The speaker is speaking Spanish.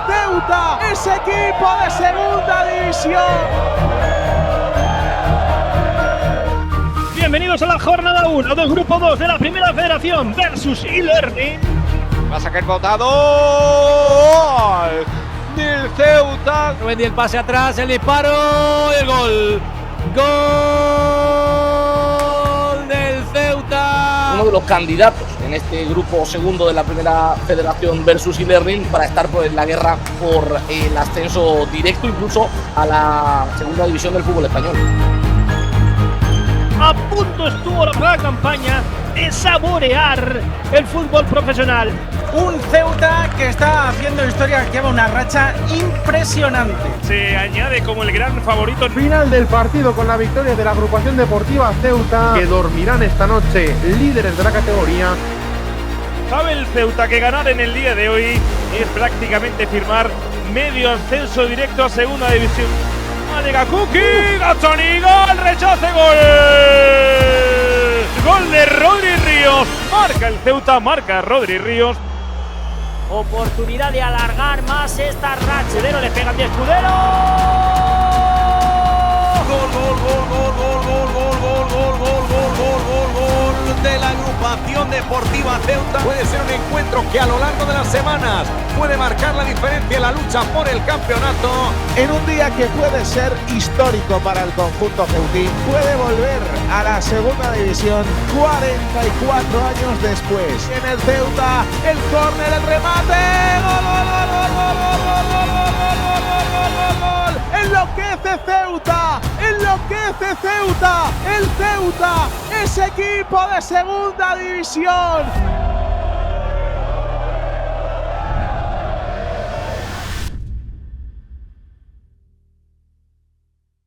Ceuta es equipo de segunda división. Bienvenidos a la jornada 1 del grupo 2 de la Primera Federación versus e-Learning. Va a sacar botado del Ceuta. Vendí el pase atrás, el disparo y el gol. Gol del Ceuta. Uno de los candidatos en este grupo segundo de la Primera Federación versus e-Learning para estar en la guerra por el ascenso directo incluso a la segunda división del fútbol español. A punto estuvo la campaña de saborear el fútbol profesional. Un Ceuta que está haciendo historia, que lleva una racha impresionante. Se añade como el gran favorito. Final del partido con la victoria de la agrupación deportiva Ceuta, que dormirán esta noche líderes de la categoría. Sabe el Ceuta que ganar en el día de hoy es prácticamente firmar medio ascenso directo a segunda división. Llega Kuki, Gazzaniga, el rechace, gol. Gol de Rodri Ríos. Marca el Ceuta, marca Rodri Ríos. Oportunidad de alargar más esta racha. Escudero le pegan de Escudero. Gol, gol, gol, gol, gol, gol, gol, gol, gol, gol, gol, gol, gol, gol de la agrupación deportiva Ceuta. Puede ser un encuentro que a lo largo de las semanas puede marcar la diferencia en la lucha por el campeonato. En un día que puede ser histórico para el conjunto ceutí, puede volver a la segunda división 44 años después. En el Ceuta, el córner, el remate, gol, gol, gol, gol, gol, gol, gol, gol, gol, gol, gol, gol, gol. Enloquece Ceuta, enloquece Ceuta, el Ceuta es equipo de segunda división.